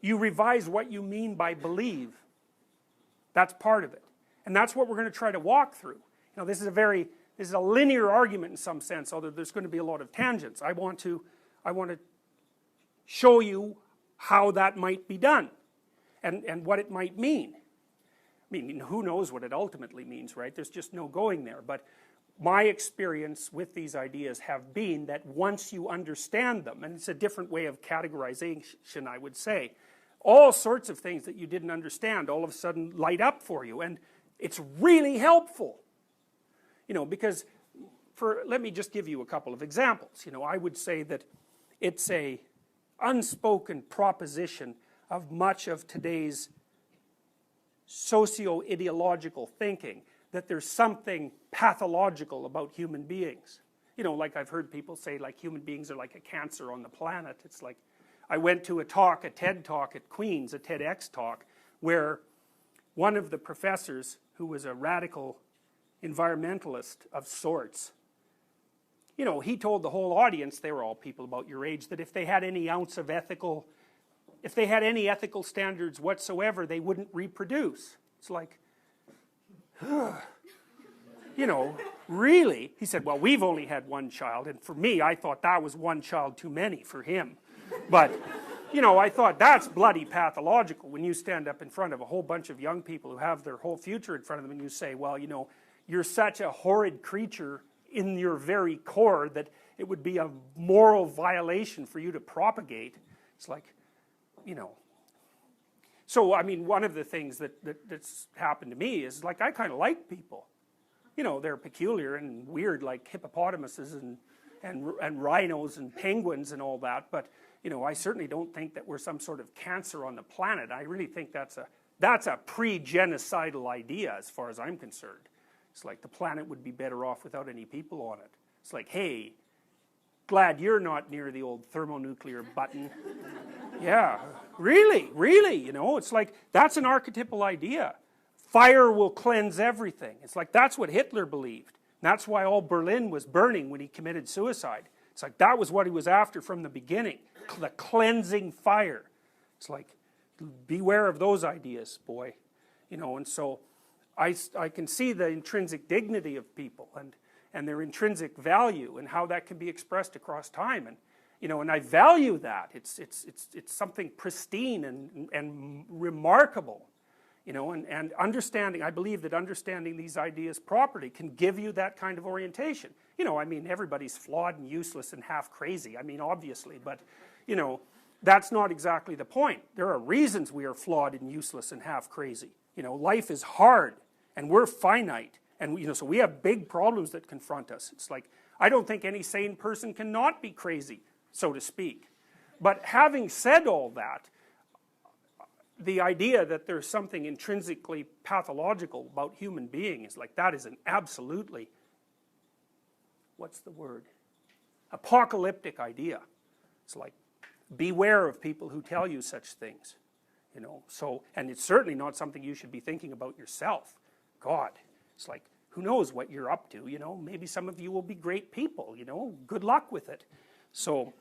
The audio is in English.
You revise what you mean by believe. That's part of it. And that's what we're going to try to walk through. You know, this is a linear argument in some sense, although there's going to be a lot of tangents. I want to show you how that might be done and what it might mean. I mean, who knows what it ultimately means, right? There's just no going there. But my experience with these ideas have been that once you understand them, and it's a different way of categorization, I would say, all sorts of things that you didn't understand all of a sudden light up for you, and it's really helpful. You know, because let me just give you a couple of examples. You know, I would say that it's a unspoken proposition of much of today's socio-ideological thinking that there's something pathological about human beings. You know, like I've heard people say, like, human beings are like a cancer on the planet. It's like, I went to a TED talk at Queen's, a TEDx talk, where one of the professors, who was a radical environmentalist of sorts, you know, he told the whole audience, they were all people about your age, that if they had any ounce of ethical standards whatsoever, they wouldn't reproduce. It's like, you know, really? He said, well, we've only had one child, and for me, I thought that was one child too many for him. But, you know, I thought that's bloody pathological when you stand up in front of a whole bunch of young people who have their whole future in front of them, and you say, well, you know, you're such a horrid creature in your very core that it would be a moral violation for you to propagate. It's like, you know. So, I mean, one of the things that's happened to me is, like, I kind of like people. You know, they're peculiar and weird, like hippopotamuses and rhinos and penguins and all that, but, you know, I certainly don't think that we're some sort of cancer on the planet. I really think that's a pre-genocidal idea as far as I'm concerned. It's like the planet would be better off without any people on it. It's like, hey, glad you're not near the old thermonuclear button. Yeah, really, you know, it's like, that's an archetypal idea. Fire will cleanse everything. It's like, that's what Hitler believed. And that's why all Berlin was burning when he committed suicide. It's like, that was what he was after from the beginning. The cleansing fire. It's like, beware of those ideas, boy. You know, and so I can see the intrinsic dignity of people and their intrinsic value and how that can be expressed across time. And, you know, and I value that. It's something pristine and remarkable. You know, and understanding, I believe that understanding these ideas properly can give you that kind of orientation. You know, I mean, everybody's flawed and useless and half crazy, I mean, obviously, but, you know, that's not exactly the point. There are reasons we are flawed and useless and half crazy. You know, life is hard, and we're finite, and, you know, so we have big problems that confront us. It's like, I don't think any sane person cannot be crazy, so to speak. But having said all that, the idea that there's something intrinsically pathological about human beings, like, that is an absolutely, what's the word? Apocalyptic idea. It's like, beware of people who tell you such things. You know, so, and it's certainly not something you should be thinking about yourself. God, it's like, who knows what you're up to, you know, maybe some of you will be great people, you know, good luck with it. So,